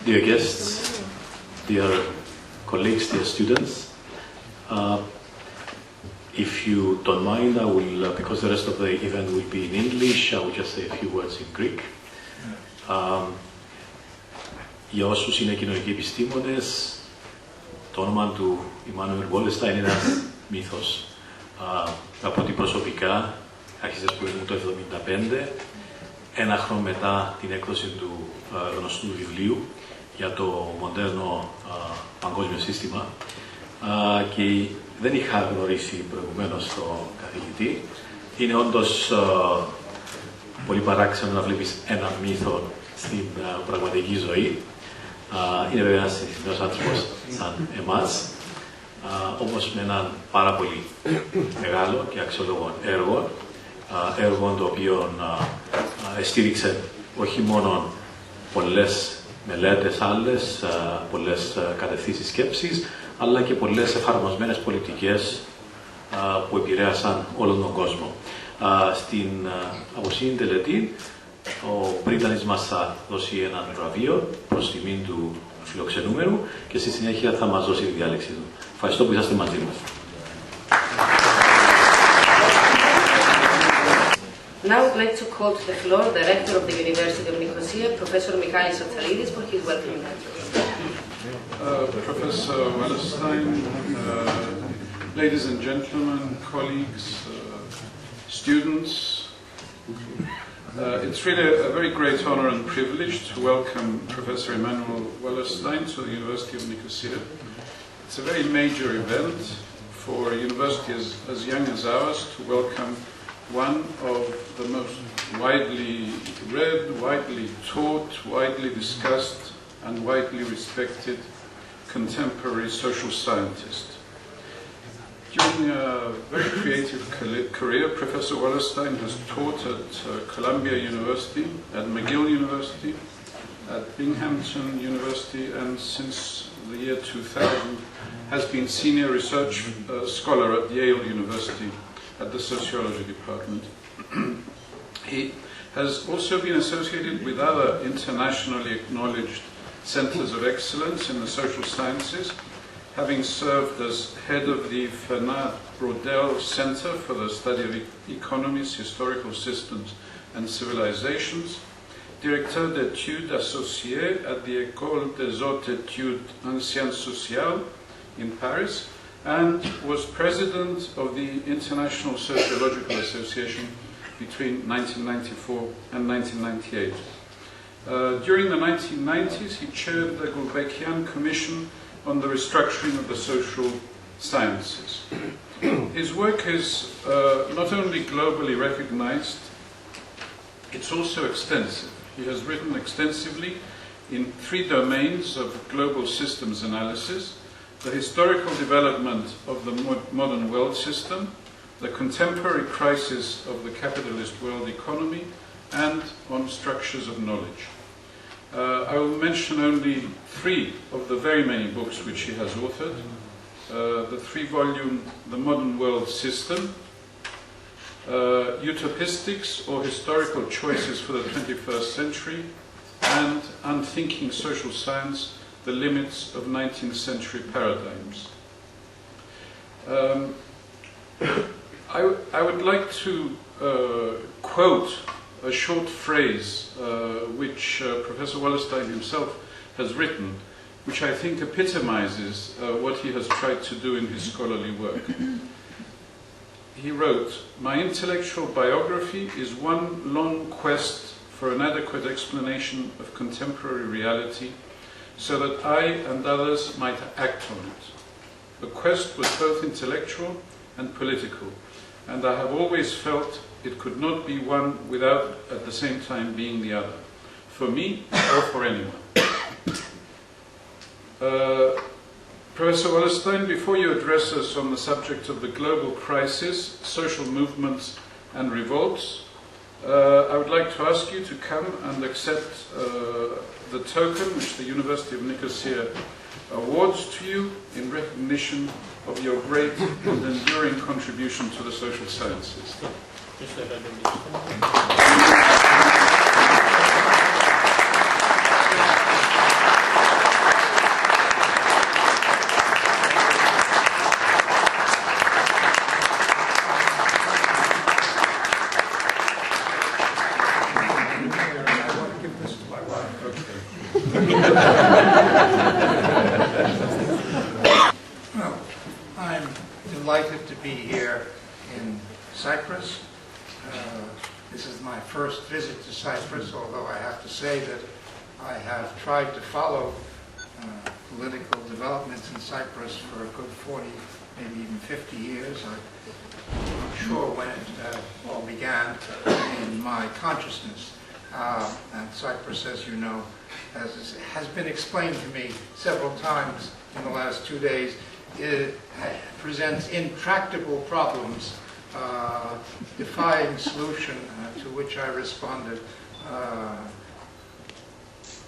Dear guests, dear colleagues, dear students, if you don't mind, I will, because the rest of the event will be in English, I will just say a few words in Greek. Για όσους είναι κοινωνικοί επιστήμονες, το όνομα του Immanuel Wallerstein είναι ένας μύθος. Από ότι προσωπικά άρχισε σπουδές μου το 1975, ένα χρόνο μετά την έκδοση του γνωστού βιβλίου για το μοντέρνο παγκόσμιο σύστημα και δεν είχα γνωρίσει προηγουμένως τον καθηγητή. Είναι όντως πολύ παράξενο να βλέπεις ένα μύθο στην πραγματική ζωή. Είναι βέβαια ένας νέος άνθρωπος σαν εμάς, όμως με έναν πάρα πολύ μεγάλο και αξιόλογο έργο το οποίο στήριξε όχι μόνο πολλές μελέτες άλλες, πολλές κατευθύνσεις σκέψης, αλλά και πολλές εφαρμοσμένες πολιτικές που επηρέασαν όλον τον κόσμο. Στην αποσύνη τελετή, ο πρίτανης μας θα δώσει ένα βραβείο προς τιμήν του φιλοξενούμενου και στη συνέχεια θα μας δώσει τη διάλεξη του. Ευχαριστώ που είσαστε μαζί μας. Now I would like to call to the floor the rector of the University of Nicosia, Professor Michalis Sotsialidis, for his welcoming address. Professor Wallerstein, ladies and gentlemen, colleagues, students, it's really a very great honor and privilege to welcome Professor Immanuel Wallerstein to the University of Nicosia. It's a very major event for a university as young as ours to welcome one of the most widely read, widely taught, widely discussed, and widely respected contemporary social scientist. During a very creative career, Professor Wallerstein has taught at Columbia University, at McGill University, at Binghamton University, and since the year 2000 has been senior research scholar at Yale University at the sociology department. He has also been associated with other internationally acknowledged centers of excellence in the social sciences, having served as head of the Fernand Braudel Center for the Study of Economies, Historical Systems and Civilizations, directeur d'études associées at the École des Hautes Études en Sciences Sociales in Paris, and was president of the International Sociological Association between 1994 and 1998. During the 1990s, he chaired the Gulbenkian Commission on the restructuring of the social sciences. His work is not only globally recognized, it's also extensive. He has written extensively in 3 domains of global systems analysis: the historical development of the modern world system, the contemporary crisis of the capitalist world economy, and on structures of knowledge. I will mention only 3 of the very many books which he has authored. The 3-volume The Modern World System, Utopistics or Historical Choices for the 21st Century, and Unthinking Social Science, The Limits of 19th Century Paradigms. I would like to quote a short phrase which Professor Wallerstein himself has written, which I think epitomizes what he has tried to do in his scholarly work. He wrote, "My intellectual biography is one long quest for an adequate explanation of contemporary reality, so that I and others might act on it. The quest was both intellectual and political, and I have always felt it could not be one without at the same time being the other, for me or for anyone." Professor Wallerstein, before you address us on the subject of the global crisis, social movements and revolts, I would like to ask you to come and accept the token which the University of Nicosia awards to you in recognition of your great and enduring contribution to the social sciences. Well, I'm delighted to be here in Cyprus. This is my first visit to Cyprus, although I have to say that I have tried to follow political developments in Cyprus for a good 40, maybe even 50 years. I'm not sure when it all began in my consciousness. And Cyprus, as you know, has been explained to me several times in the last 2 days, it presents intractable problems, defying solution, to which I responded,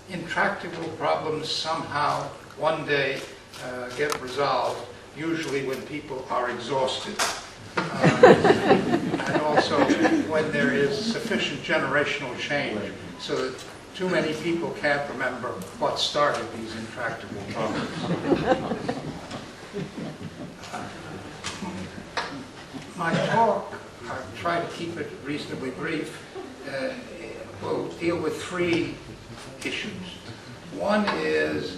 intractable problems somehow one day get resolved, usually when people are exhausted. And also when there is sufficient generational change so that too many people can't remember what started these intractable problems. My talk, I'll try to keep it reasonably brief, will deal with 3 issues. One is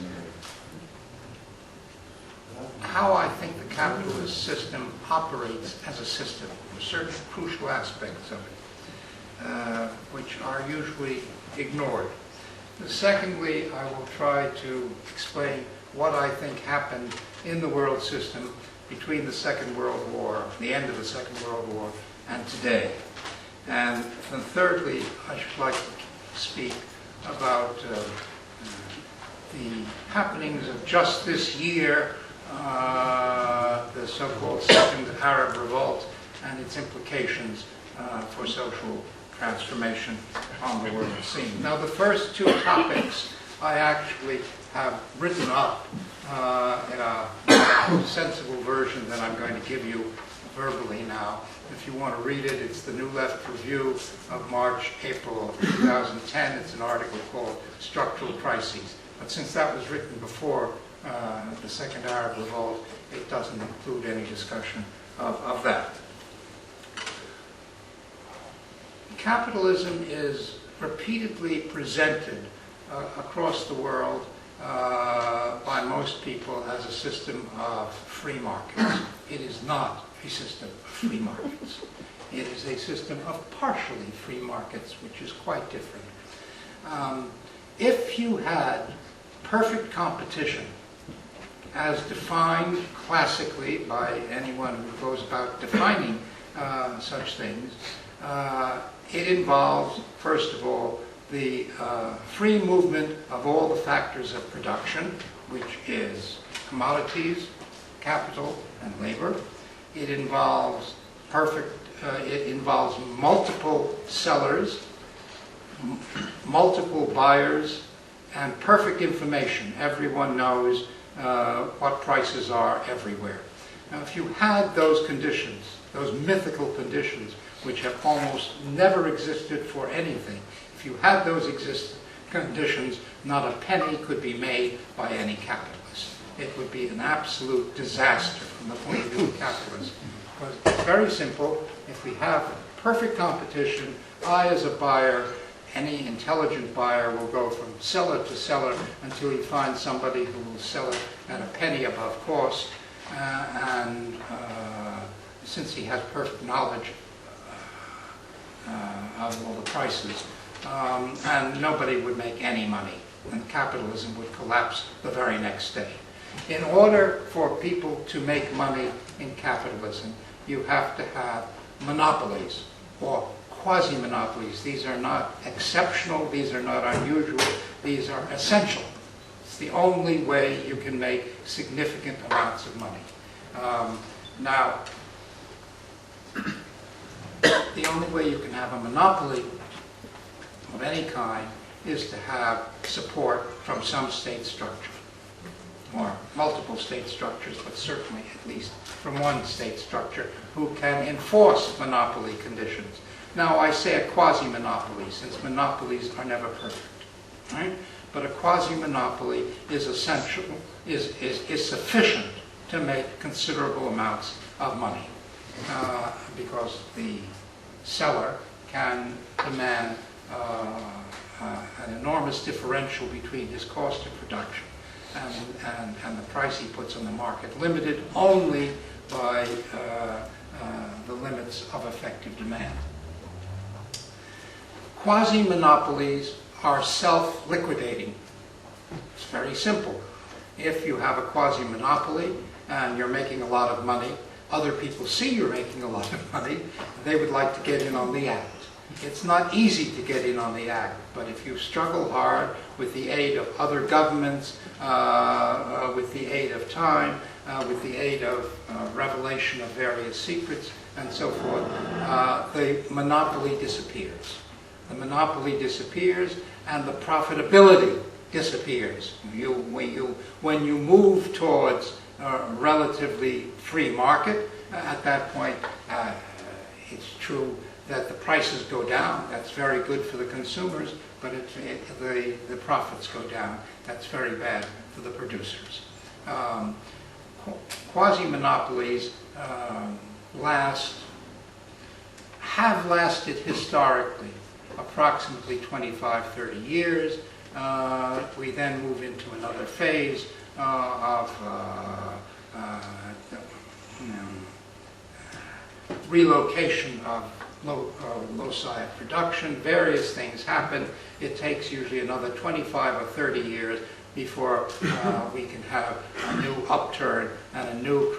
how I think the capitalist system operates as a system, certain crucial aspects of it, which are usually ignored. Secondly, I will try to explain what I think happened in the world system between the Second World War, the end of the Second World War, and today. And then thirdly, I should like to speak about the happenings of just this year, the so-called Second Arab Revolt and its implications for social transformation on the world scene. Now, the first 2 topics I actually have written up in a sensible version that I'm going to give you verbally now. If you want to read it, it's the New Left Review of March, April of 2010. It's an article called Structural Crises. But since that was written before the Second Arab Revolt, it doesn't include any discussion of that. Capitalism is repeatedly presented across the world by most people as a system of free markets. It is not a system of free markets. It is a system of partially free markets, which is quite different. If you had perfect competition, as defined classically by anyone who goes about defining such things, it involves, first of all, the free movement of all the factors of production, which is commodities, capital, and labor. It involves multiple sellers, multiple buyers, and perfect information. Everyone knows what prices are everywhere. Now, if you had those conditions, those mythical conditions, which have almost never existed for anything, if you had those conditions, not a penny could be made by any capitalist. It would be an absolute disaster from the point of view of capitalism. Because it's very simple. If we have perfect competition, I, as a buyer, any intelligent buyer, will go from seller to seller until he finds somebody who will sell it at a penny above cost. And since he has perfect knowledge of all the prices, and nobody would make any money, and capitalism would collapse the very next day. In order for people to make money in capitalism, you have to have monopolies or quasi-monopolies. These are not exceptional, these are not unusual, these are essential. It's the only way you can make significant amounts of money. Now, the only way you can have a monopoly of any kind is to have support from some state structure, or multiple state structures, but certainly at least from one state structure who can enforce monopoly conditions. Now, I say a quasi-monopoly, since monopolies are never perfect, right? But a quasi-monopoly is essential, is sufficient to make considerable amounts of money, because the seller can demand an enormous differential between his cost of production and the price he puts on the market, limited only by the limits of effective demand. Quasi-monopolies are self-liquidating. It's very simple. If you have a quasi-monopoly and you're making a lot of money, other people see you're making a lot of money, they would like to get in on the act. It's not easy to get in on the act, but if you struggle hard with the aid of other governments, with the aid of time, with the aid of revelation of various secrets, and so forth, the monopoly disappears. The monopoly disappears, and the profitability disappears. When you move towards a relatively free market, at that point, it's true that the prices go down. That's very good for the consumers, but the profits go down. That's very bad for the producers. Quasi-monopolies have lasted historically approximately 25-30 years. We then move into another phase of relocation of loci of production. Various things happen. It takes usually another 25 or 30 years before we can have a new upturn and a new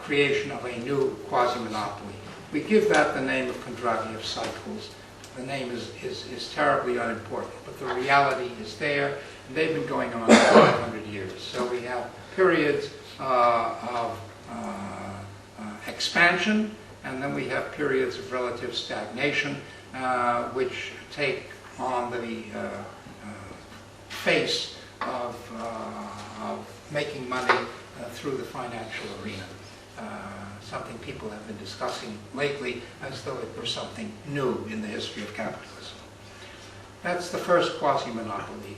creation of a new quasi-monopoly. We give that the name of Kondratiev cycles. The name is terribly unimportant, but the reality is there. And they've been going on for 500 years. So we have periods of expansion, and then we have periods of relative stagnation, which take on the face of making money through the financial arena. Something people have been discussing lately as though it were something new in the history of capitalism. That's the first quasi-monopoly.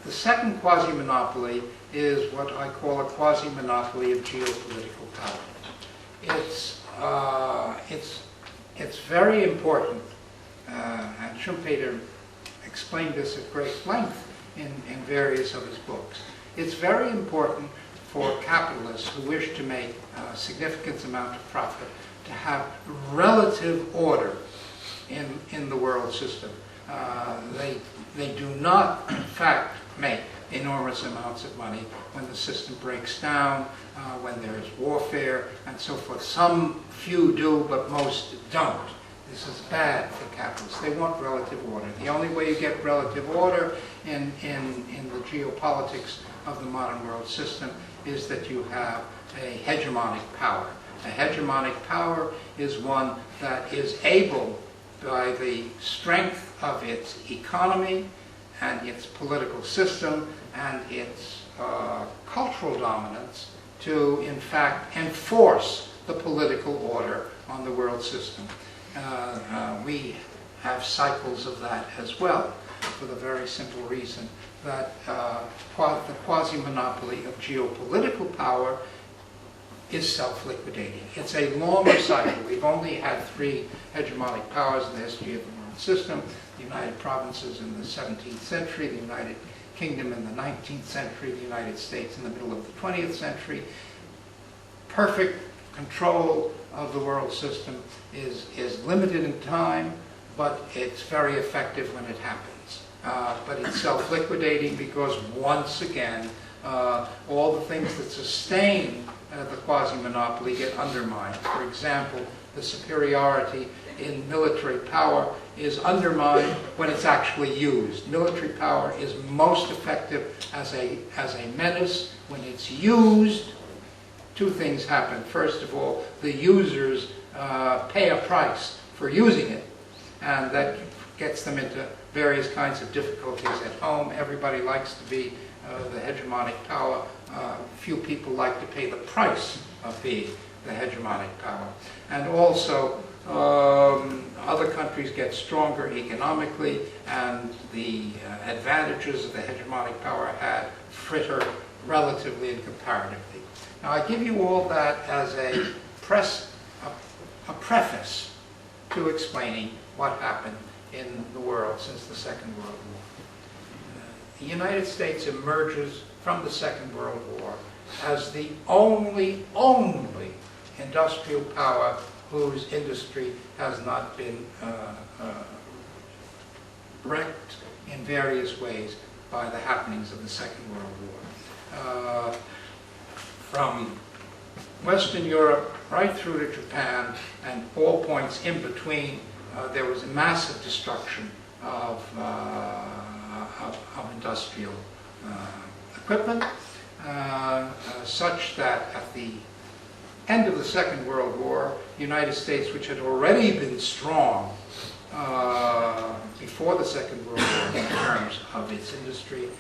The second quasi-monopoly is what I call a quasi-monopoly of geopolitical power. It's very important, and Schumpeter explained this at great length in various of his books. It's very important for capitalists who wish to make a significant amount of profit to have relative order in the world system. They do not, in fact, make enormous amounts of money when the system breaks down, when there's warfare, and so forth. Some few do, but most don't. This is bad for capitalists. They want relative order. The only way you get relative order in the geopolitics of the modern world system is that you have a hegemonic power. A hegemonic power is one that is able, by the strength of its economy and its political system and its cultural dominance, to, in fact, enforce the political order on the world system. We have cycles of that as well, for the very simple reason that the quasi-monopoly of geopolitical power is self-liquidating. It's a longer cycle. We've only had 3 hegemonic powers in the history of the world system: the United Provinces in the 17th century, the United Kingdom in the 19th century, the United States in the middle of the 20th century. Perfect control of the world system is limited in time, but it's very effective when it happens. But it's self-liquidating because, once again, all the things that sustain the quasi-monopoly get undermined. For example, the superiority in military power is undermined when it's actually used. Military power is most effective as a menace. When it's used, 2 things happen. First of all, the users pay a price for using it, and that gets them into various kinds of difficulties at home. Everybody likes to be the hegemonic power. Few people like to pay the price of being the hegemonic power. And also, other countries get stronger economically, and the advantages of the hegemonic power had fritter relatively and comparatively. Now, I give you all that as a preface to explaining what happened in the world since the Second World War. The United States emerges from the Second World War as the only industrial power whose industry has not been wrecked in various ways by the happenings of the Second World War. From Western Europe right through to Japan and all points in between, there was a massive destruction of industrial equipment, such that at the end of the Second World War, the United States, which had already been strong before the Second World War in terms of its industry,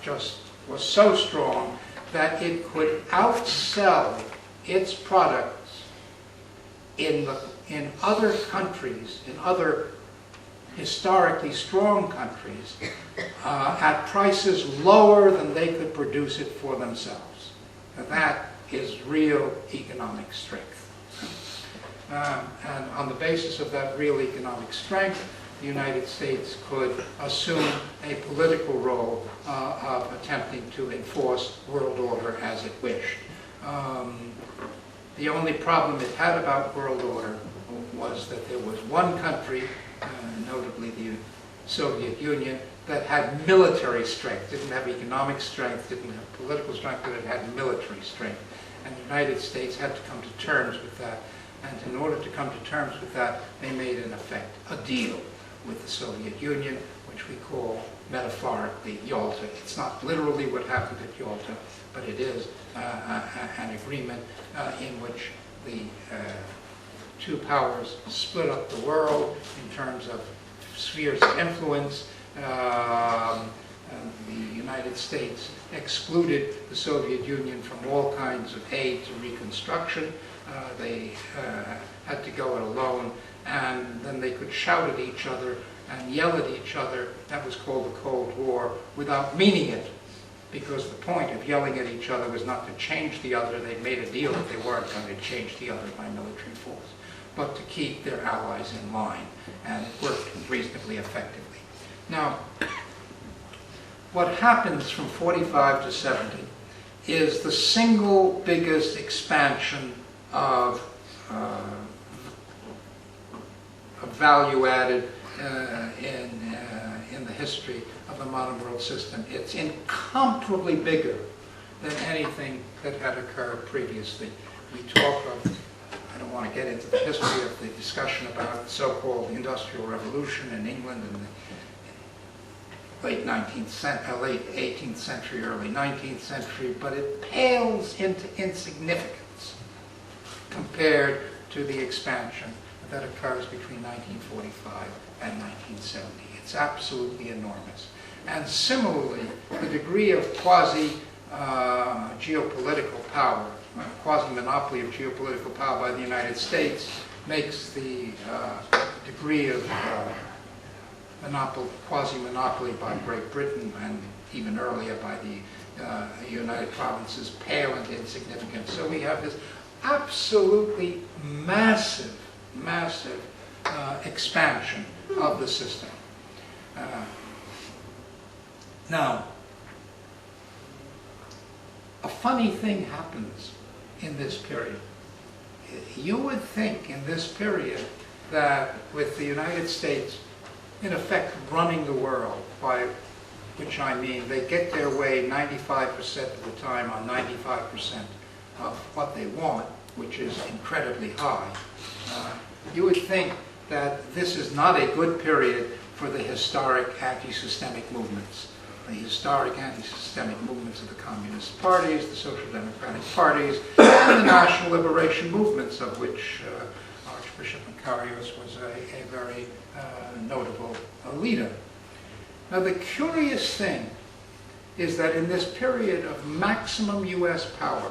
just was so strong that it could outsell its products in other countries, in other historically strong countries, at prices lower than they could produce it for themselves. Now, that is real economic strength. And on the basis of that real economic strength, the United States could assume a political role of attempting to enforce world order as it wished. The only problem it had about world order was that there was one country, notably the Soviet Union, that had military strength, didn't have economic strength, didn't have political strength, but it had military strength. And the United States had to come to terms with that. And in order to come to terms with that, they made, in effect, a deal with the Soviet Union, which we call metaphorically Yalta. It's not literally what happened at Yalta, but it is an agreement in which the two powers split up the world in terms of spheres of influence. The United States excluded the Soviet Union from all kinds of aid to reconstruction. They had to go it alone, and then they could shout at each other and yell at each other. That was called the Cold War, without meaning it, because the point of yelling at each other was not to change the other. They made a deal that they weren't going to change the other by military force, but to keep their allies in line, and it worked reasonably effectively. Now, what happens from 45 to 70 is the single biggest expansion of value added in the history of the modern world system. It's incomparably bigger than anything that had occurred previously. We talk of, I don't want to get into the history of the discussion about the so-called Industrial Revolution in England in the late 18th century, early 19th century, but it pales into insignificance compared to the expansion that occurs between 1945 and 1970. It's absolutely enormous. And similarly, the degree of quasi-geopolitical power, quasi-monopoly of geopolitical power by the United States makes the degree of quasi-monopoly by Great Britain and even earlier by the United Provinces pale and insignificant. So we have this absolutely massive expansion of the system. Now, a funny thing happens in this period. You would think in this period that with the United States in effect running the world, by which I mean they get their way 95% of the time on 95% of what they want, which is incredibly high, you would think that this is not a good period for the historic anti-systemic movements. The historic anti-systemic movements of the communist parties, the social democratic parties, and the national liberation movements, of which Archbishop Makarios was a very notable leader. Now, the curious thing is that in this period of maximum U.S. power,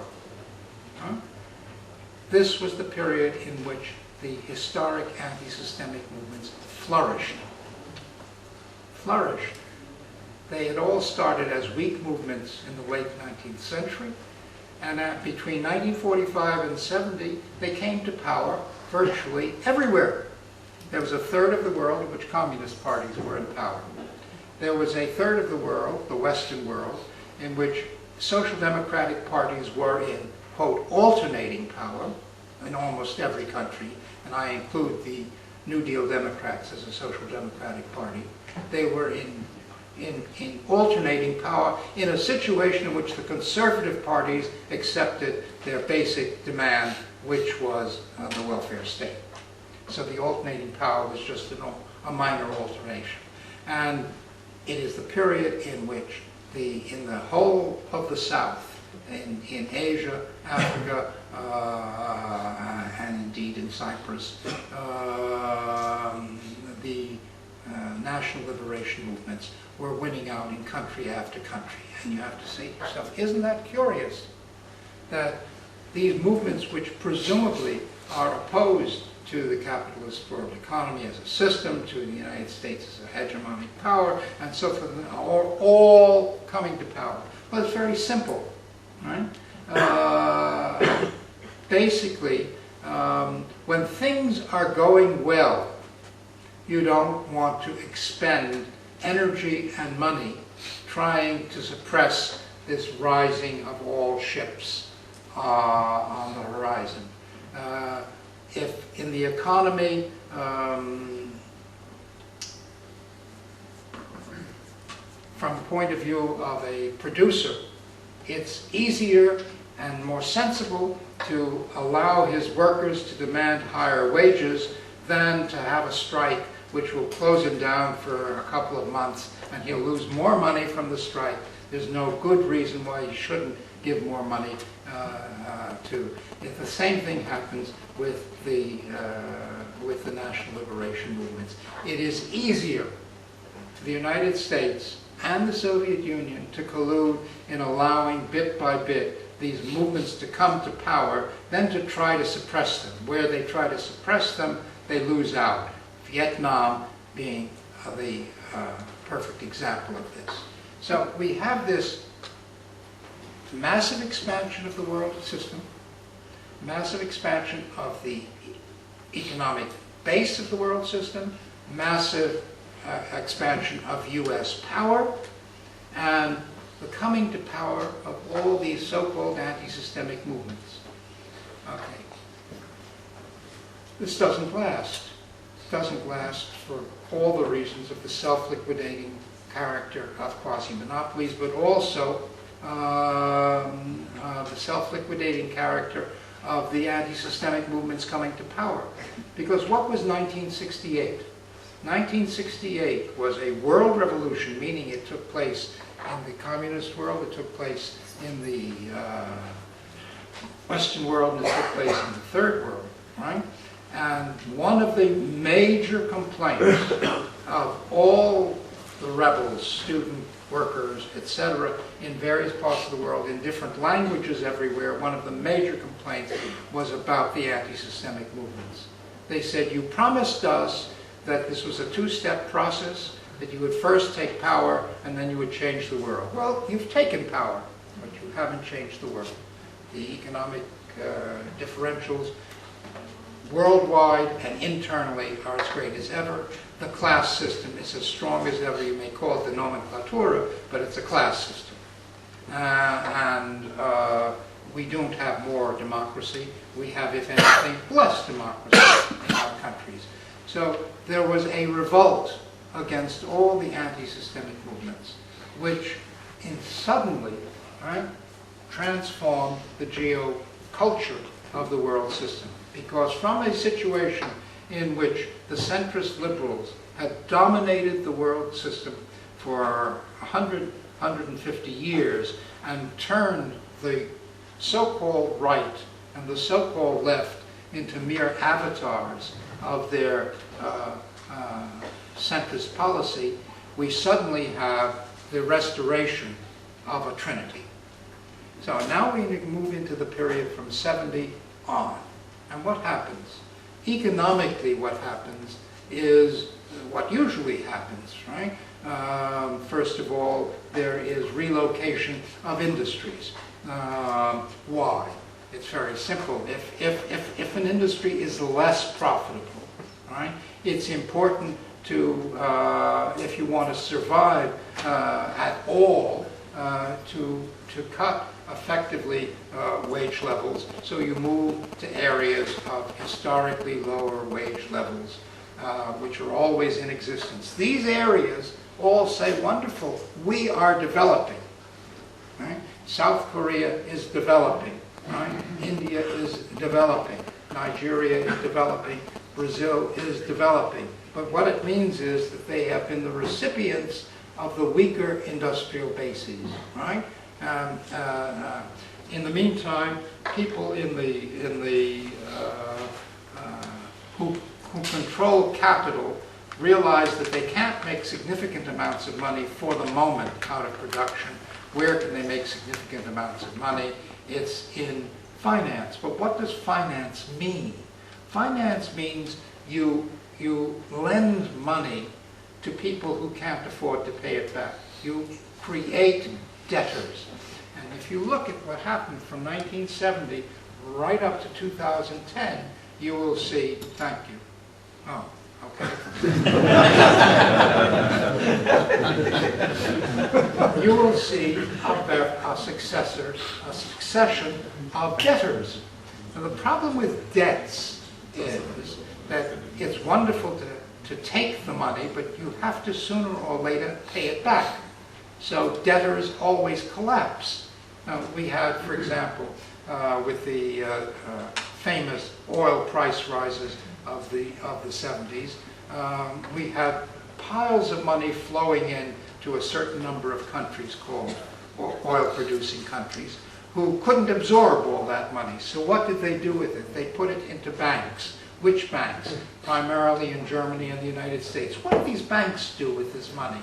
this was the period in which the historic anti-systemic movements flourished. They had all started as weak movements in the late 19th century, and between 1945 and 70, they came to power virtually everywhere. There was a third of the world in which communist parties were in power. There was a third of the world, the Western world, in which social democratic parties were in, quote, alternating power in almost every country, and I include the New Deal Democrats as a social democratic party. They were in alternating power in a situation in which the conservative parties accepted their basic demand, which was the welfare state. So the alternating power was just a minor alternation. And it is the period in which in the whole of the South, in Asia, Africa, and indeed in Cyprus, the national liberation movements were winning out in country after country. And you have to say to yourself, isn't that curious that these movements, which presumably are opposed to the capitalist world economy as a system, to the United States as a hegemonic power, and so forth, are all coming to power? Well, it's very simple, right? Basically, when things are going well, you don't want to expend energy and money trying to suppress this rising of all ships on the horizon. If in the economy, from the point of view of a producer, it's easier and more sensible to allow his workers to demand higher wages than to have a strike which will close him down for a couple of months and he'll lose more money from the strike. There's no good reason why he shouldn't give more money to. If the same thing happens with the national liberation movements. It is easier for the United States and the Soviet Union to collude in allowing bit by bit these movements to come to power than to try to suppress them. Where they try to suppress them, they lose out. Vietnam being the perfect example of this. So we have this massive expansion of the world system, massive expansion of the economic base of the world system, massive expansion of U.S. power, and the coming to power of all these so-called anti-systemic movements. Okay. This doesn't last. It doesn't last for all the reasons of the self-liquidating character of quasi-monopolies, but also the self-liquidating character of the anti-systemic movements coming to power. Because what was 1968? 1968 was a world revolution, meaning it took place in the communist world, it took place in the Western world, and it took place in the Third World, right? And one of the major complaints of all the rebels, student workers, etc., in various parts of the world, in different languages everywhere, one of the major complaints was about the anti-systemic movements. They said, you promised us that this was a two-step process, that you would first take power and then you would change the world. Well, you've taken power, but you haven't changed the world. The economic differentials worldwide and internally are as great as ever. The class system is as strong as ever. You may call it the nomenclatura, but it's a class system. We don't have more democracy. We have, if anything, less democracy in our countries. So there was a revolt against all the anti-systemic movements, which suddenly transformed the geo-culture of the world system. Because from a situation in which the centrist liberals had dominated the world system for 100, 150 years and turned the so-called right and the so-called left into mere avatars of their centrist policy, we suddenly have the restoration of a trinity. So now we move into the period from 70 on. And what happens? Economically, what happens is what usually happens, right? First of all, there is relocation of industries. Why? It's very simple. If an industry is less profitable, right? It's important to, if you want to survive at all, to cut effectively wage levels, so you move to areas of historically lower wage levels, which are always in existence. These areas all say, wonderful, we are developing. Right? South Korea is developing. Right? India is developing. Nigeria is developing. Brazil is developing. But what it means is that they have been the recipients of the weaker industrial bases. Right? In the meantime, people who control capital realize that they can't make significant amounts of money for the moment out of production. Where can they make significant amounts of money? It's in finance. But what does finance mean? Finance means you lend money to people who can't afford to pay it back. You create debtors. And if you look at what happened from 1970 right up to 2010, you will see, thank you. Oh, okay. You will see a succession of debtors. And the problem with debts is that it's wonderful to take the money, but you have to sooner or later pay it back. So debtors always collapse. Now, we had, for example, with the famous oil price rises of the 70s, we had piles of money flowing in to a certain number of countries called oil-producing countries who couldn't absorb all that money. So what did they do with it? They put it into banks. Which banks? Primarily in Germany and the United States. What did these banks do with this money?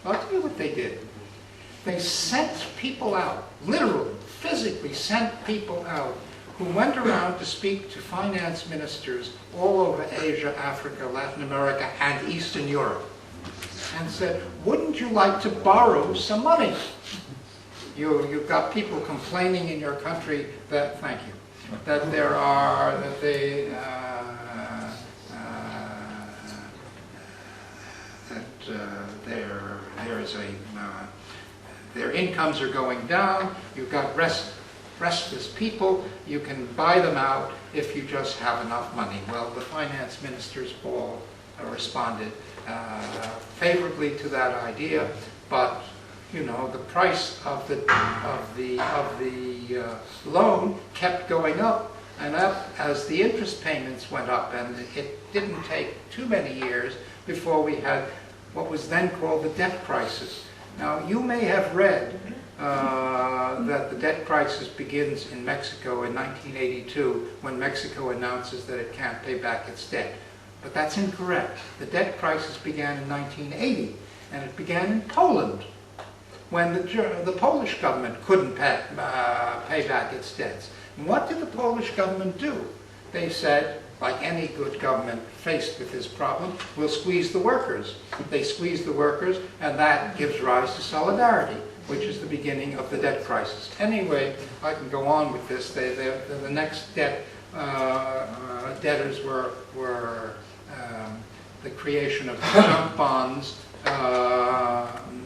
I'll tell you what they did. They sent people out, literally, physically sent people out, who went around to speak to finance ministers all over Asia, Africa, Latin America, and Eastern Europe, and said, wouldn't you like to borrow some money? You've got people complaining in your country that, thank you, that there are, that they, there is a, their incomes are going down, you've got restless people, you can buy them out if you just have enough money. Well, the finance ministers all responded favorably to that idea, but you know, the price of the loan kept going up and up as the interest payments went up, and it didn't take too many years before we had what was then called the debt crisis. Now, you may have read that the debt crisis begins in Mexico in 1982 when Mexico announces that it can't pay back its debt. But that's incorrect. The debt crisis began in 1980, and it began in Poland when the Polish government couldn't pay back its debts. And what did the Polish government do? They said, like any good government faced with this problem, we'll squeeze the workers. They squeeze the workers, and that gives rise to solidarity, which is the beginning of the debt crisis. Anyway, I can go on with this. The next debtors were the creation of junk bonds,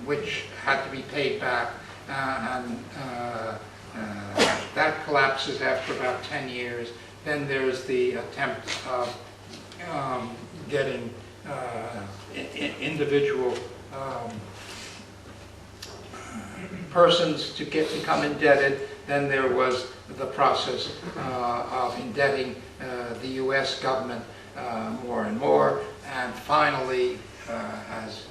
which had to be paid back, and that collapses after about 10 years. Then there's the attempt of getting individual persons to become indebted. Then there was the process of indebting the U.S. government more and more. And finally, as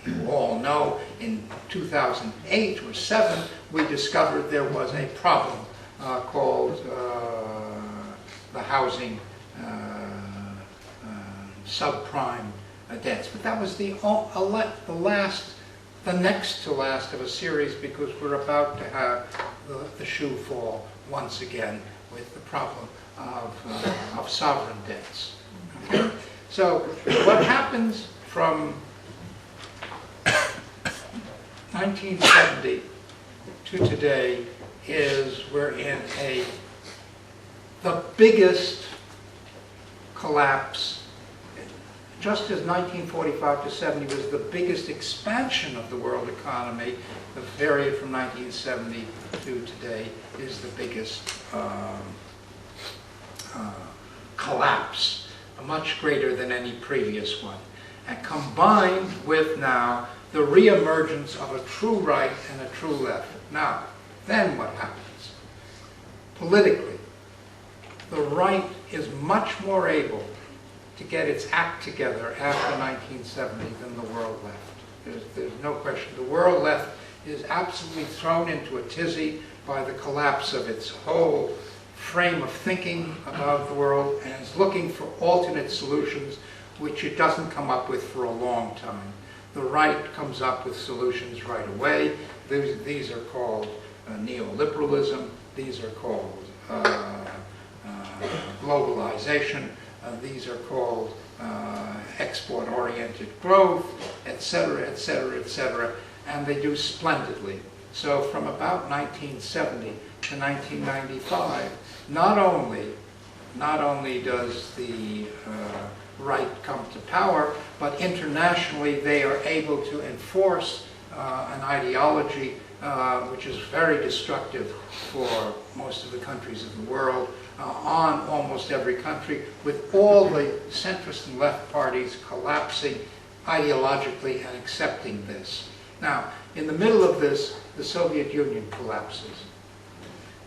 you all know, in 2008 or 7, we discovered there was a problem called the housing subprime debts. But that was the next to last of a series, because we're about to have the shoe fall once again with the problem of sovereign debts. Okay? So what happens from 1970 to today is we're in the biggest collapse just as 1945 to 70 was the biggest expansion of the world economy, the period from 1970 to today is the biggest collapse, much greater than any previous one. And combined with now the reemergence of a true right and a true left. Now, then what happens? Politically, the right is much more able to get its act together after 1970 than the world left. There's no question. The world left is absolutely thrown into a tizzy by the collapse of its whole frame of thinking about the world, and is looking for alternate solutions which it doesn't come up with for a long time. The right comes up with solutions right away. These are called neoliberalism. These are called globalization. These are called export-oriented growth, etc., etc., etc., and they do splendidly. So from about 1970 to 1995, not only does the right come to power, but internationally they are able to enforce an ideology which is very destructive for most of the countries of the world, on almost every country, with all the centrist and left parties collapsing ideologically and accepting this. Now, in the middle of this, the Soviet Union collapses.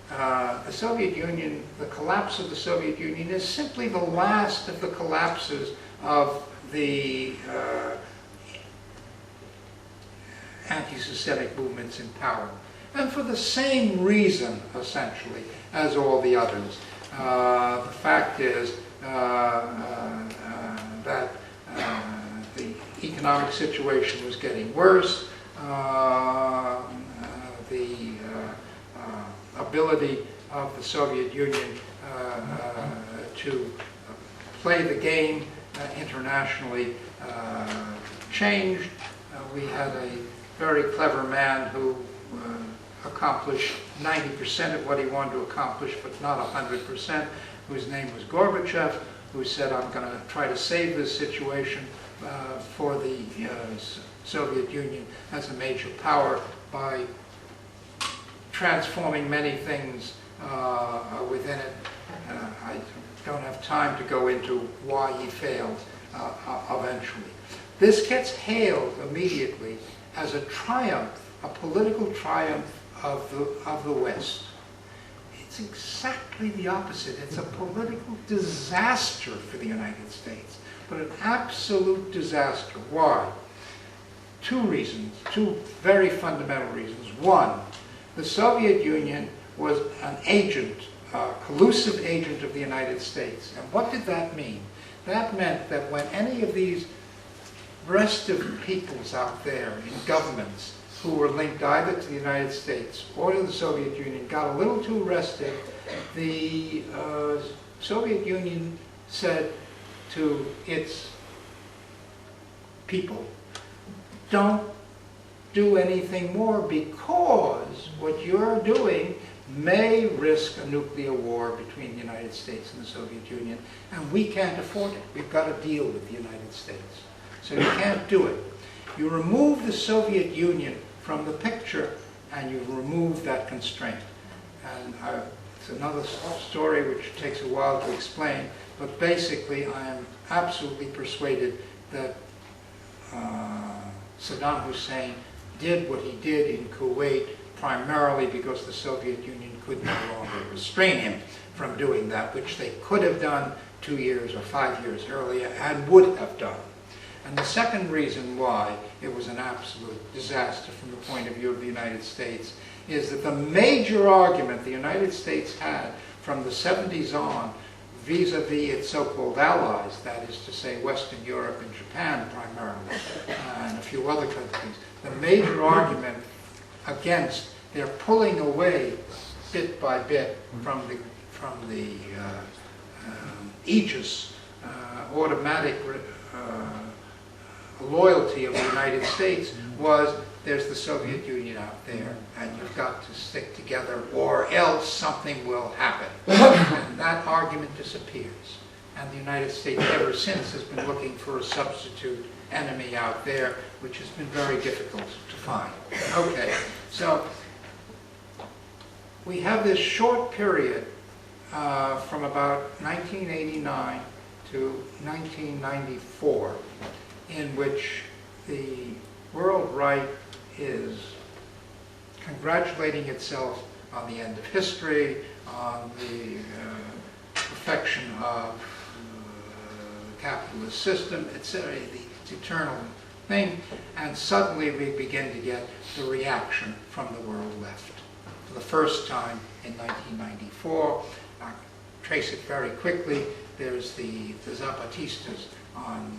The collapse of the Soviet Union is simply the last of the collapses of the anti-Semitic movements in power. And for the same reason, essentially, as all the others. The fact is that the economic situation was getting worse. The ability of the Soviet Union to play the game internationally changed. We had a very clever man who accomplished 90% of what he wanted to accomplish, but not 100%, whose name was Gorbachev, who said, I'm going to try to save this situation for the Soviet Union as a major power by transforming many things within it. I don't have time to go into why he failed eventually. This gets hailed immediately as a triumph, a political triumph of the West. It's exactly the opposite. It's a political disaster for the United States, but an absolute disaster. Why? Two reasons, two very fundamental reasons. One, the Soviet Union was an agent, a collusive agent of the United States. And what did that mean? That meant that when any of these restive peoples out there in governments who were linked either to the United States or to the Soviet Union got a little too restive, the Soviet Union said to its people, don't do anything more, because what you're doing may risk a nuclear war between the United States and the Soviet Union, and we can't afford it. We've got to deal with the United States. So you can't do it. You remove the Soviet Union from the picture, and you remove that constraint. And it's another story which takes a while to explain, but basically I am absolutely persuaded that Saddam Hussein did what he did in Kuwait primarily because the Soviet Union could no longer restrain him from doing that, which they could have done 2 years or 5 years earlier and would have done. And the second reason why it was an absolute disaster from the point of view of the United States is that the major argument the United States had from the 70s on vis-a-vis its so-called allies, that is to say Western Europe and Japan primarily, and a few other countries, the major argument against their pulling away bit by bit from the aegis, automatic loyalty of the United States was, there's the Soviet Union out there, and you've got to stick together or else something will happen. And that argument disappears. And the United States ever since has been looking for a substitute enemy out there, which has been very difficult to find. Okay, so we have this short period from about 1989 to 1994 in which the world right is congratulating itself on the end of history, on the perfection of the capitalist system, etc., the eternal thing, and suddenly we begin to get the reaction from the world left. For the first time in 1994, I'll trace it very quickly, there's the Zapatistas on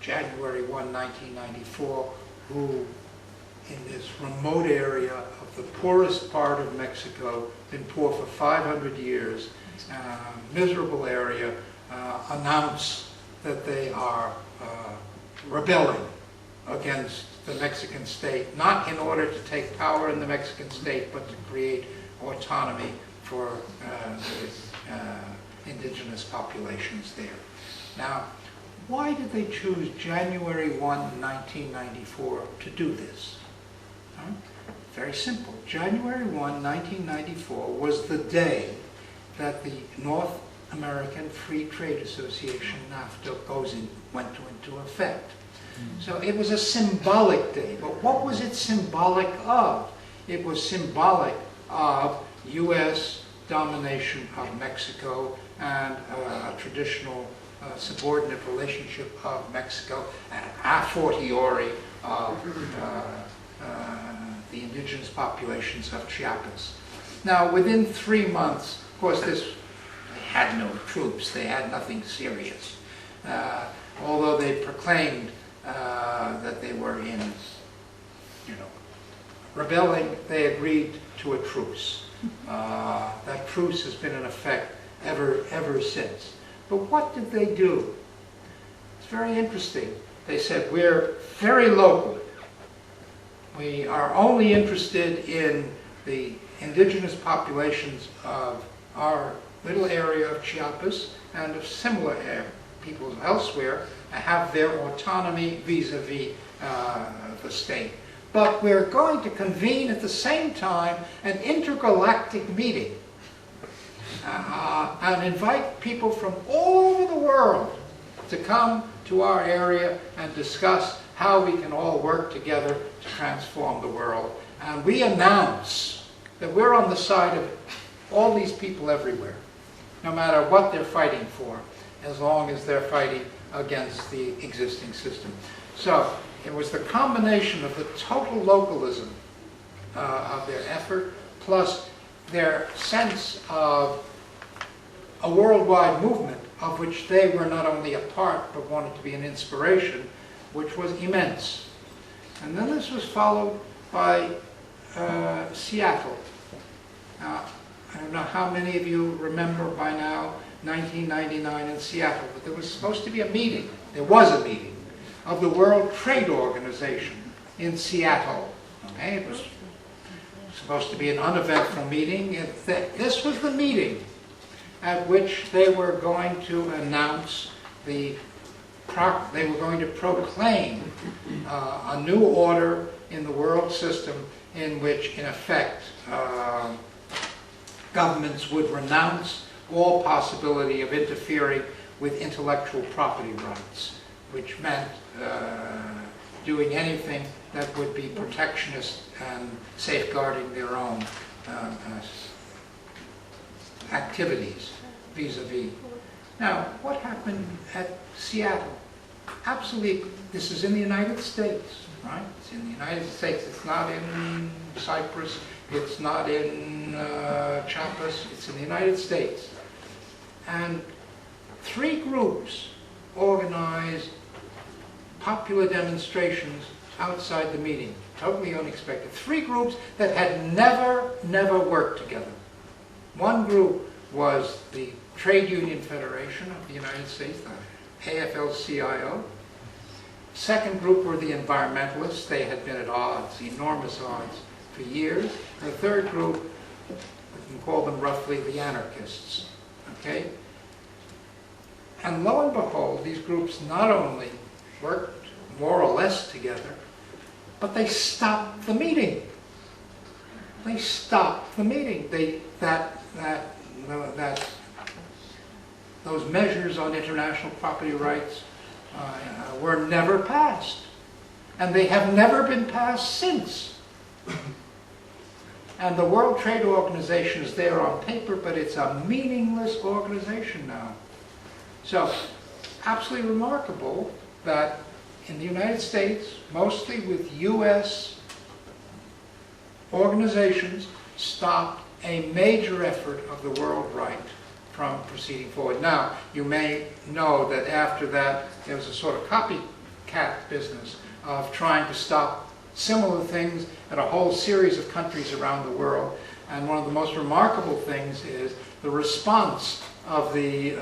January 1, 1994, who in this remote area of the poorest part of Mexico, been poor for 500 years, miserable area, announce that they are rebelling against the Mexican state, not in order to take power in the Mexican state, but to create autonomy for the indigenous populations there. Now, why did they choose January 1, 1994 to do this? Very simple. January 1, 1994 was the day that the North American Free Trade Association, NAFTA, went into effect. So it was a symbolic day. But what was it symbolic of? It was symbolic of U.S. domination of Mexico and a traditional subordinate relationship of Mexico, a fortiori of the indigenous populations of Chiapas. Now, within 3 months, of course, they had no troops, they had nothing serious. Although they proclaimed that they were rebelling, they agreed to a truce. That truce has been in effect ever since. But what did they do? It's very interesting. They said, we're very local. We are only interested in the indigenous populations of our little area of Chiapas and of similar peoples elsewhere have their autonomy vis-a-vis the state. But we're going to convene at the same time an intergalactic meeting and invite people from all over the world to come to our area and discuss how we can all work together to transform the world. And we announce that we're on the side of all these people everywhere, no matter what they're fighting for, as long as they're fighting against the existing system. So it was the combination of the total localism of their effort, plus their sense of a worldwide movement of which they were not only a part, but wanted to be an inspiration, which was immense. And then this was followed by Seattle. Now, I don't know how many of you remember by now 1999 in Seattle, but there was supposed to be a meeting. There was a meeting of the World Trade Organization in Seattle. Okay? It was supposed to be an uneventful meeting. This was the meeting at which they were going to announce they were going to proclaim a new order in the world system in which, in effect, governments would renounce all possibility of interfering with intellectual property rights, which meant doing anything that would be protectionist and safeguarding their own activities vis-a-vis. Now, what happened at Seattle? Absolutely, this is in the United States, right? It's in the United States. It's not in Cyprus. It's not in Chiapas. It's in the United States. And 3 groups organized popular demonstrations outside the meeting. Totally unexpected. 3 groups that had never worked together. One group was the Trade Union Federation of the United States, the AFL-CIO. Second group were the environmentalists. They had been at odds, enormous odds, for years. And the third group, we can call them roughly the anarchists. Okay? And lo and behold, these groups not only worked more or less together, but they stopped the meeting. They stopped the meeting. Those measures on international property rights were never passed. And they have never been passed since. And the World Trade Organization is there on paper, but it's a meaningless organization now. So, absolutely remarkable that in the United States, mostly with U.S. organizations, stopped a major effort of the world right from proceeding forward. Now, you may know that after that, there was a sort of copycat business of trying to stop similar things in a whole series of countries around the world. And one of the most remarkable things is the response of the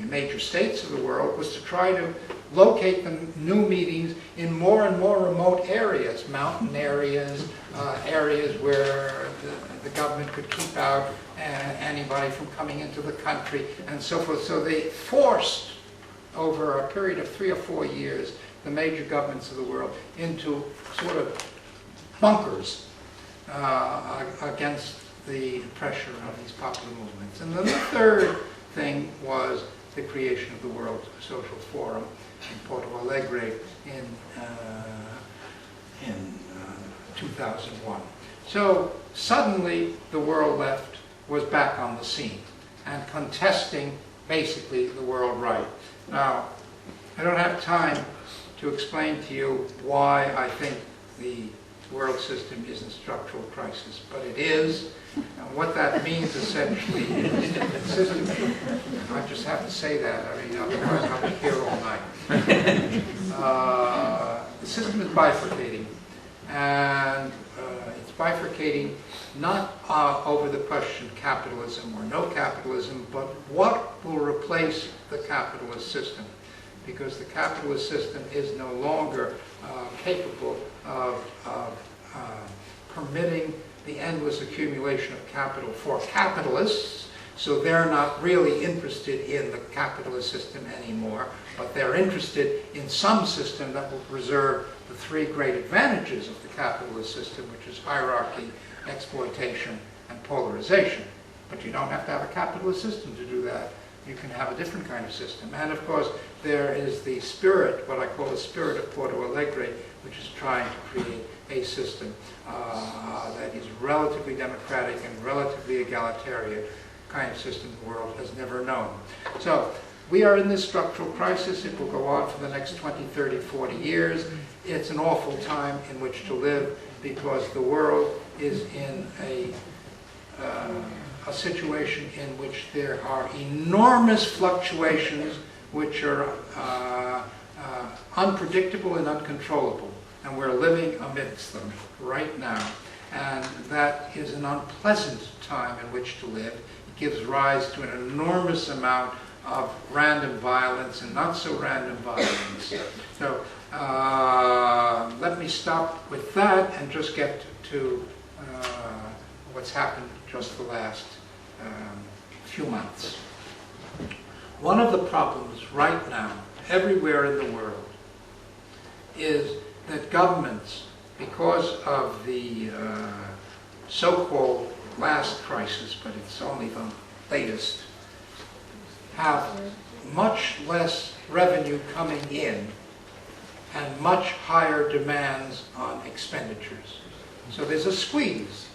major states of the world was to try to locate the new meetings in more and more remote areas, mountain areas, areas where the government could keep out anybody from coming into the country, and so forth. So they forced, over a period of 3 or 4 years, the major governments of the world into sort of bunkers against the pressure of these popular movements. And then the third thing was the creation of the World Social Forum in Porto Alegre in 2001. So suddenly the world left was back on the scene and contesting basically the world right. Now, I don't have time to explain to you why I think the world system is in structural crisis, but it is. And what that means essentially is that the system, I just have to say that, I mean, otherwise I'll be here all night. The system is bifurcating, and it's bifurcating not over the question capitalism or no capitalism, but what will replace the capitalist system. Because the capitalist system is no longer capable of permitting the endless accumulation of capital for capitalists, so they're not really interested in the capitalist system anymore, but they're interested in some system that will preserve the 3 great advantages of the capitalist system, which is hierarchy, exploitation, and polarization. But you don't have to have a capitalist system to do that. You can have a different kind of system. And of course, there is the spirit, what I call the spirit of Porto Alegre, which is trying to create a system that is relatively democratic and relatively egalitarian, kind of system the world has never known. So, we are in this structural crisis. It will go on for the next 20, 30, 40 years. It's an awful time in which to live because the world is in a situation in which there are enormous fluctuations which are unpredictable and uncontrollable. And we're living amidst them right now. And that is an unpleasant time in which to live. It gives rise to an enormous amount of random violence and not so random violence. So let me stop with that and just get to what's happened just the last few months. One of the problems right now, everywhere in the world, is that governments, because of the so-called last crisis, but it's only the latest, have much less revenue coming in and much higher demands on expenditures. So there's a squeeze.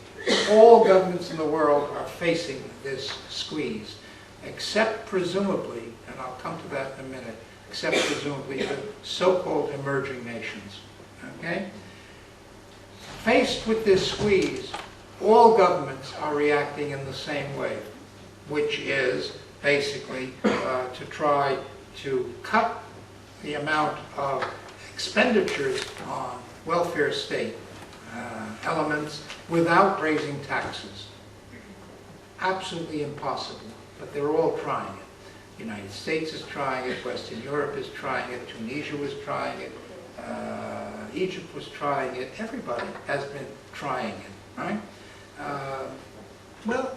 All governments in the world are facing this squeeze, except presumably, and I'll come to that in a minute, except presumably the so-called emerging nations. Okay? Faced with this squeeze, all governments are reacting in the same way, which is basically to try to cut the amount of expenditures on welfare state elements without raising taxes. Absolutely impossible, but they're all trying it. The United States is trying it, Western Europe is trying it, Tunisia was trying it, Egypt was trying it, everybody has been trying it, right? Well,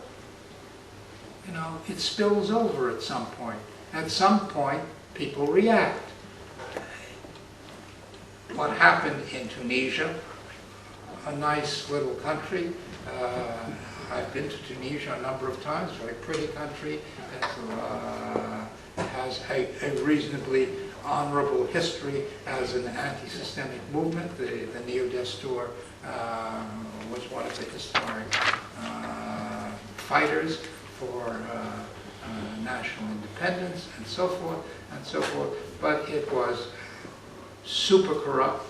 you know, it spills over at some point. at some point people react. What happened in Tunisia, a nice little country. I've been to Tunisia a number of times, very pretty country. It has a reasonably honorable history as an anti-systemic movement. The Neo-Destur was one of the historic fighters for national independence and so forth and so forth. But it was super corrupt.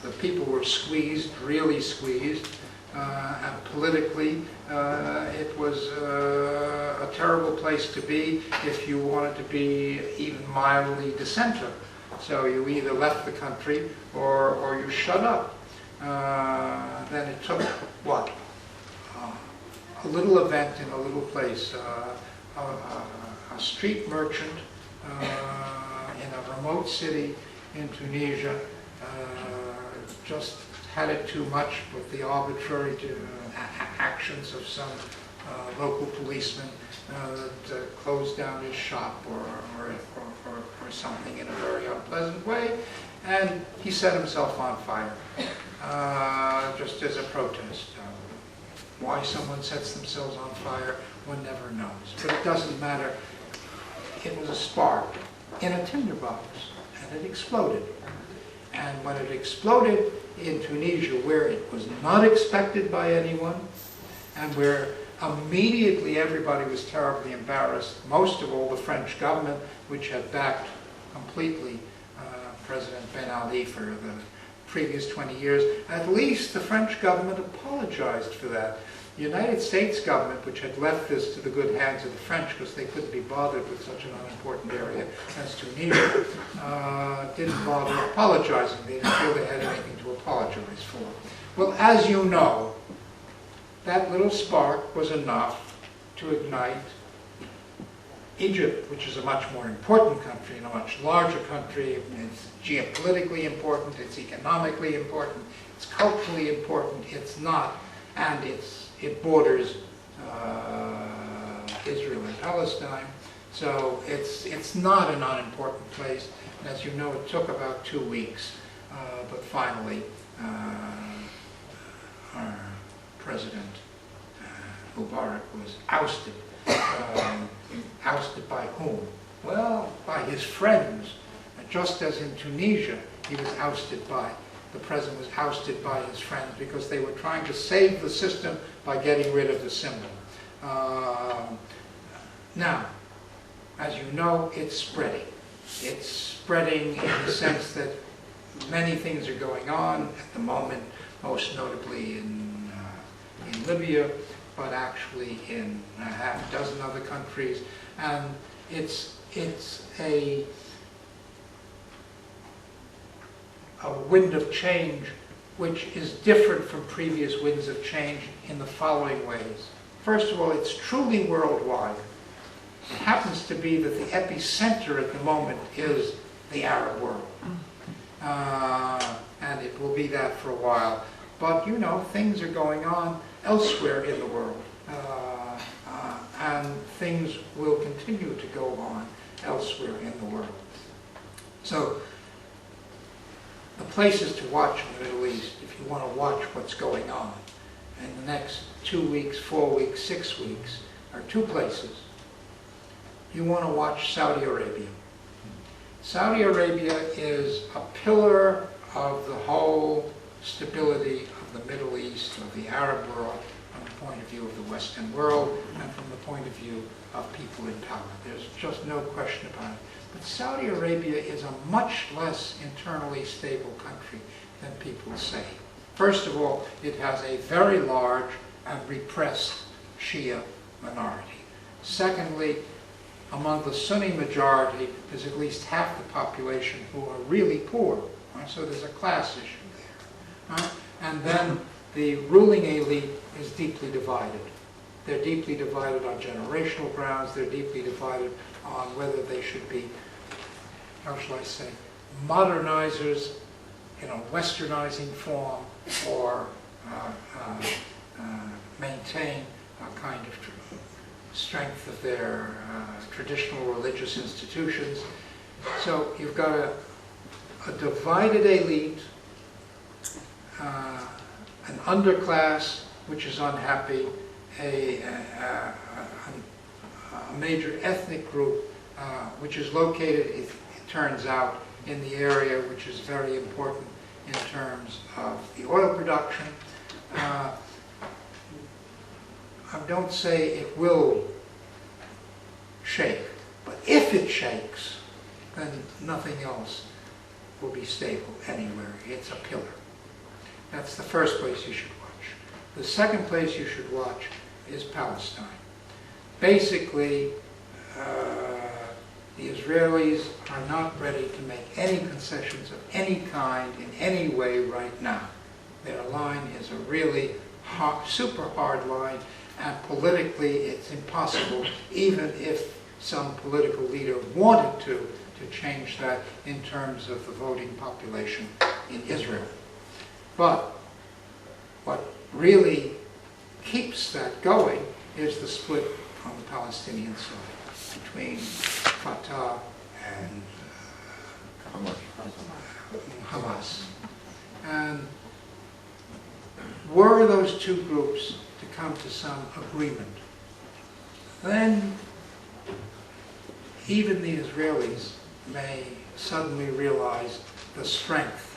The people were squeezed, really squeezed, and politically it was a terrible place to be if you wanted to be even mildly dissenter. So you either left the country or you shut up. Then it took, what? A little event in a little place, a street merchant in a remote city in Tunisia just had it too much with the arbitrary actions of some local policeman that closed down his shop or something in a very unpleasant way, and he set himself on fire just as a protest. Why someone sets themselves on fire, one never knows. But it doesn't matter. It was a spark in a tinderbox, and it exploded. And when it exploded in Tunisia, where it was not expected by anyone, and where immediately everybody was terribly embarrassed, most of all the French government, which had backed completely President Ben Ali for the previous 20 years, at least the French government apologized for that. The United States government, which had left this to the good hands of the French because they couldn't be bothered with such an unimportant area as Tunisia, didn't bother apologizing. They didn't feel they had anything to apologize for. Well, as you know, that little spark was enough to ignite Egypt, which is a much more important country and a much larger country. It's geopolitically important, it's economically important, it's culturally important, it's not, and it borders Israel and Palestine, so it's not an unimportant place. And as you know, it took about 2 weeks, but finally our President Mubarak was ousted. Ousted by whom? Well, by his friends. Just as in Tunisia, he was ousted by, the president was ousted by his friends because they were trying to save the system by getting rid of the symbol. Now, as you know, it's spreading. It's spreading in the sense that many things are going on at the moment, most notably in Libya, but actually in a half dozen other countries, and it's a wind of change which is different from previous winds of change in the following ways. First of all, it's truly worldwide. It happens to be that the epicenter at the moment is the Arab world, and it will be that for a while. But you know, things are going on elsewhere in the world, and things will continue to go on elsewhere in the world. So the places to watch in the Middle East, if you want to watch what's going on in the next 2 weeks, 4 weeks, 6 weeks, are two places. You want to watch Saudi Arabia. Saudi Arabia is a pillar of the whole stability of the Middle East, of the Arab world, from the point of view of the Western world, and from the point of view of people in power. There's just no question about it. But Saudi Arabia is a much less internally stable country than people say. First of all, it has a very large and repressed Shia minority. Secondly, among the Sunni majority, there's at least half the population who are really poor. Right? So there's a class issue there. Right? And then the ruling elite is deeply divided. They're deeply divided on generational grounds. They're deeply divided on whether they should be, how shall I say, modernizers in a westernizing form, or maintain a kind of strength of their traditional religious institutions. So you've got a divided elite, an underclass which is unhappy, a major ethnic group which is located, it turns out, in the area which is very important in terms of the oil production. I don't say it will shake, but if it shakes, then nothing else will be stable anywhere. It's a pillar. That's the first place you should watch. The second place you should watch is Palestine. Basically, the Israelis are not ready to make any concessions of any kind in any way right now. Their line is a really super hard line, and politically it's impossible, even if some political leader wanted to change that in terms of the voting population in Israel. But what really keeps that going is the split on the Palestinian side between Fatah and Hamas. And were those two groups to come to some agreement, then even the Israelis may suddenly realize the strength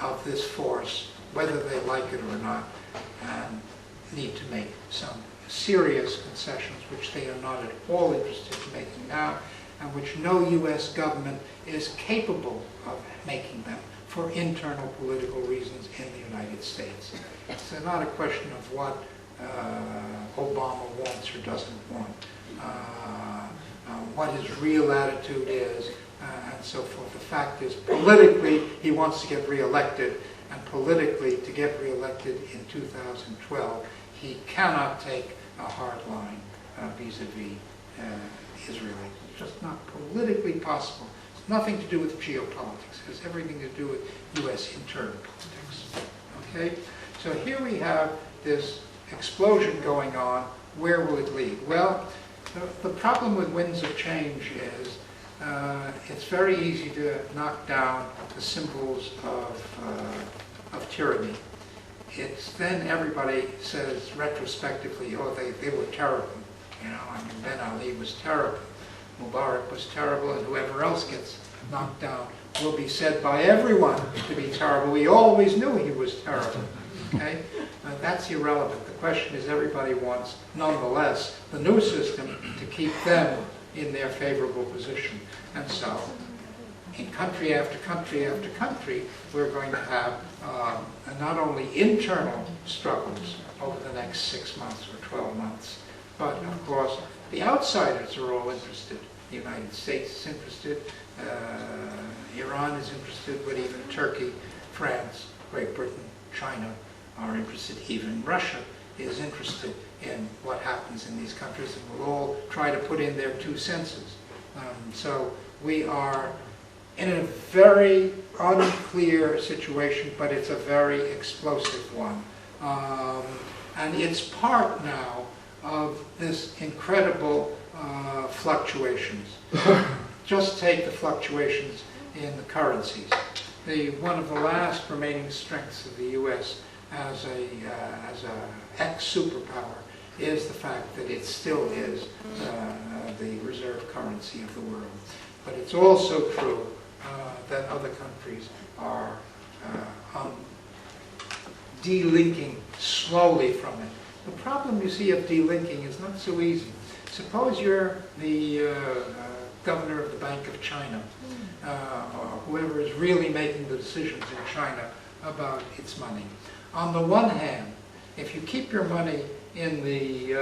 of this force, whether they like it or not, and need to make some serious concessions, which they are not at all interested in making now, and which no U.S. government is capable of making them for internal political reasons in the United States. It's not a question of what Obama wants or doesn't want, what his real attitude is, and so forth. The fact is, politically, he wants to get reelected, and politically, to get reelected in 2012, he cannot take a hard line vis-a-vis Israel. It's just not politically possible. It's nothing to do with geopolitics. It has everything to do with U.S. internal politics. Okay? So here we have this explosion going on. Where will it lead? Well, the problem with winds of change is it's very easy to knock down the symbols of tyranny. It's then everybody says retrospectively, oh, they were terrible. You know, I mean, Ben Ali was terrible, Mubarak was terrible, and whoever else gets knocked down will be said by everyone to be terrible. We always knew he was terrible. Okay? That's irrelevant. The question is, everybody wants, nonetheless, the new system to keep them in their favorable position. And so, in country after country after country, we're going to have not only internal struggles over the next 6 months or 12 months, but of course the outsiders are all interested. The United States is interested, Iran is interested, but even Turkey, France, Great Britain, China are interested. Even Russia is interested in what happens in these countries, and will all try to put in their 2 cents. So we are in a very unclear situation, but it's a very explosive one. And it's part now of this incredible fluctuations. Just take the fluctuations in the currencies. One of the last remaining strengths of the U.S. as a ex-superpower is the fact that it still is the reserve currency of the world. But it's also true that other countries are delinking slowly from it. The problem, you see, of delinking is not so easy. Suppose you're the governor of the Bank of China, or whoever is really making the decisions in China about its money. On the one hand, if you keep your money in the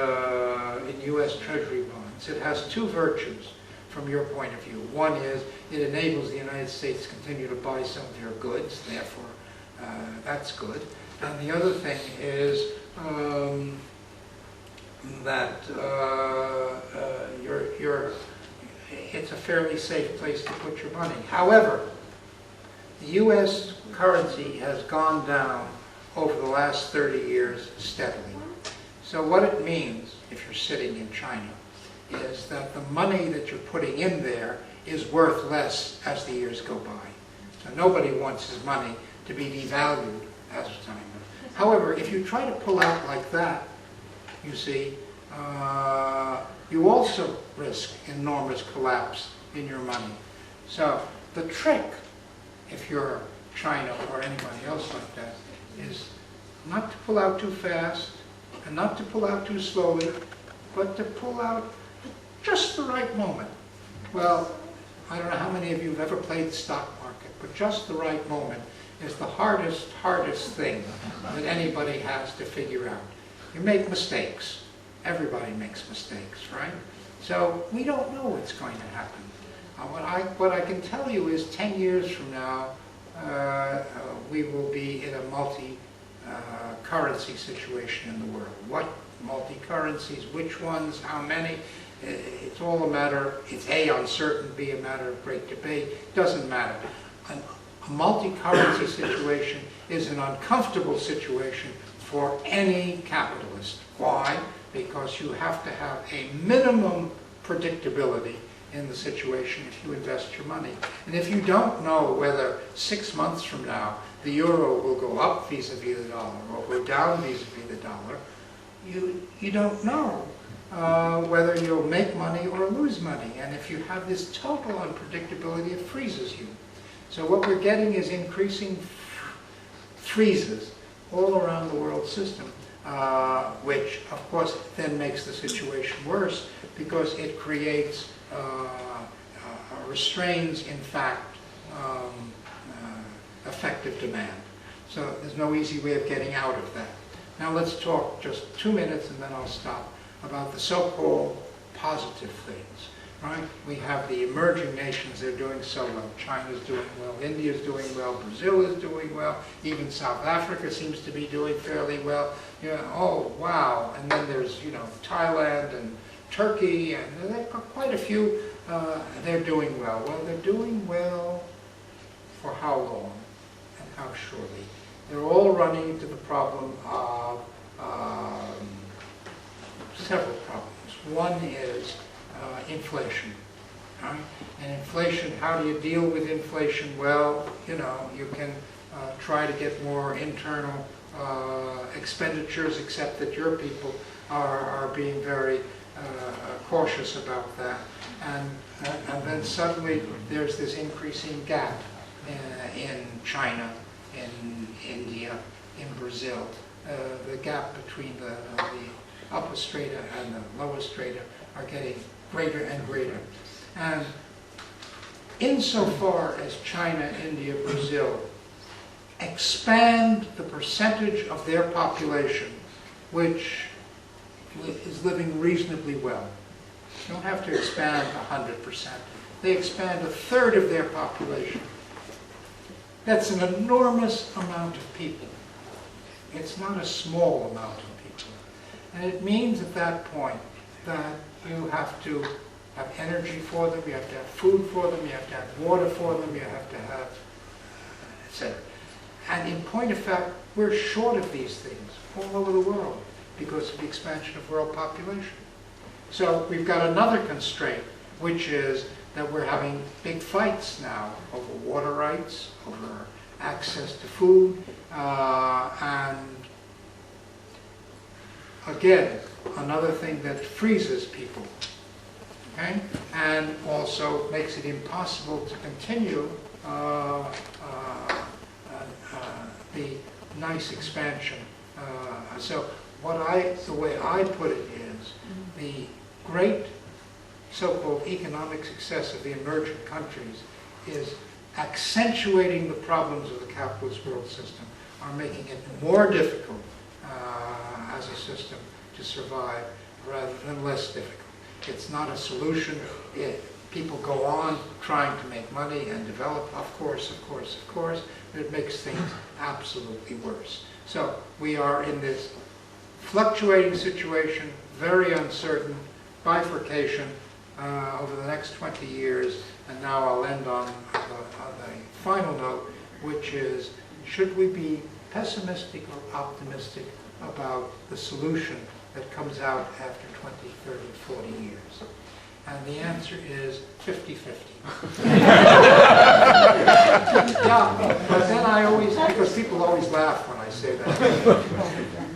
in U.S. Treasury bonds, it has 2 virtues from your point of view. One is it enables the United States to continue to buy some of your goods, therefore that's good. And the other thing is that it's a fairly safe place to put your money. However, the U.S. currency has gone down over the last 30 years steadily. So what it means, if you're sitting in China, is that the money that you're putting in there is worth less as the years go by. So nobody wants his money to be devalued as time goes. However, if you try to pull out like that, you see, you also risk enormous collapse in your money. So the trick, if you're China or anybody else like that, is not to pull out too fast and not to pull out too slowly, but to pull out at just the right moment. Well, I don't know how many of you have ever played the stock market, but just the right moment is the hardest thing that anybody has to figure out. You make mistakes. Everybody makes mistakes, right? So we don't know what's going to happen. What I can tell you is 10 years from now, we will be in a multi-currency situation in the world. What multi-currencies, which ones, how many? It's all a matter, it's A, uncertain, B, a matter of great debate. Doesn't matter. A multi-currency situation is an uncomfortable situation for any capitalist. Why? Because you have to have a minimum predictability in the situation if you invest your money. And if you don't know whether 6 months from now the euro will go up vis-a-vis the dollar or go down vis-a-vis the dollar, you don't know whether you'll make money or lose money. And if you have this total unpredictability, it freezes you. So what we're getting is increasing freezes all around the world system, which of course then makes the situation worse because it creates, restrains in fact effective demand. So there's no easy way of getting out of that. Now let's talk just 2 minutes and then I'll stop about the so-called positive things. Right? We have the emerging nations, they're doing so well. China's doing well, India's doing well, Brazil is doing well, even South Africa seems to be doing fairly well. You know, oh, wow. And then there's, you know, Thailand and Turkey, and they've got quite a few, they're doing well. Well, they're doing well for how long and how surely? They're all running into the problem of several problems. One is inflation. Right? And inflation, how do you deal with inflation? Well, you know, you can try to get more internal expenditures, except that your people are being very cautious about that. And then suddenly there's this increasing gap in China, in India, in Brazil. The gap between the upper strata and the lower strata are getting greater and greater. And insofar as China, India, Brazil expand the percentage of their population which is living reasonably well, you don't have to expand 100%. They expand 1/3 of their population. That's an enormous amount of people. It's not a small amount of people. And it means at that point that you have to have energy for them, you have to have food for them, you have to have water for them, you have to have, etc. And in point of fact, we're short of these things all over the world because of the expansion of world population. So we've got another constraint, which is that we're having big fights now over water rights, over access to food, and again, another thing that freezes people, okay? And also makes it impossible to continue the nice expansion. So the way I put it is, the great so-called economic success of the emerging countries is accentuating the problems of the capitalist world system, are making it more difficult as a system to survive rather than less difficult. It's not a solution. People go on trying to make money and develop, of course, but it makes things absolutely worse. So we are in this fluctuating situation, very uncertain, bifurcation over the next 20 years. And now I'll end on the final note, which is, should we be pessimistic or optimistic about the solution that comes out after 20, 30, 40 years? And the answer is 50-50. Yeah, but then I always, because people always laugh when I say that,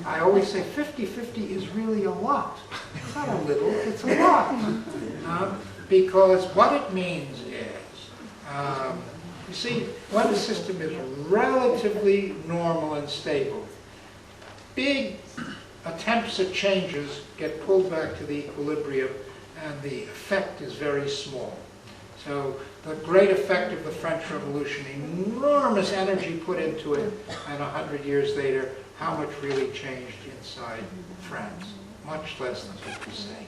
I always say 50-50 is really a lot. It's not a little, it's a lot. Because what it means is, you see, when a system is relatively normal and stable, big attempts at changes get pulled back to the equilibrium, and the effect is very small. So the great effect of the French Revolution, enormous energy put into it, and 100 years later, how much really changed inside France? Much less than people say.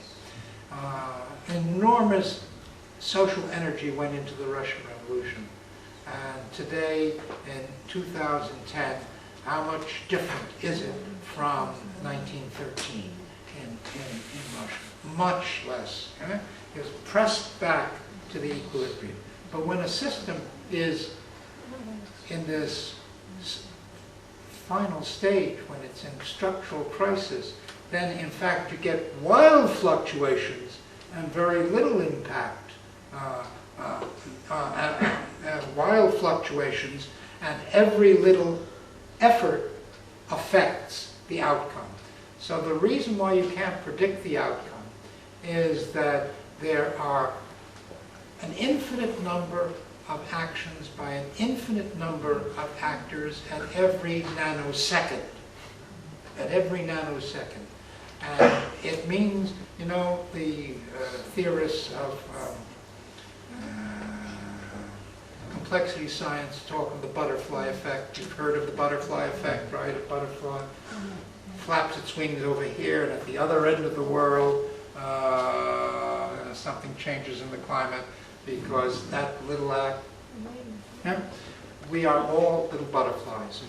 Enormous social energy went into the Russian Revolution. And today, in 2010, how much different is it from 1913 in Russia? Much less. Okay? It was pressed back to the equilibrium. But when a system is in this final stage, when it's in structural crisis, then in fact you get wild fluctuations and very little impact. Wild fluctuations, and every little effort affects the outcome. So the reason why you can't predict the outcome is that there are an infinite number of actions by an infinite number of actors at every nanosecond. At every nanosecond. And it means, you know, the theorists of complexity science talk of the butterfly effect. You've heard of the butterfly effect, right? A butterfly flaps its wings over here, and at the other end of the world, something changes in the climate because that little act. Yeah? We are all little butterflies.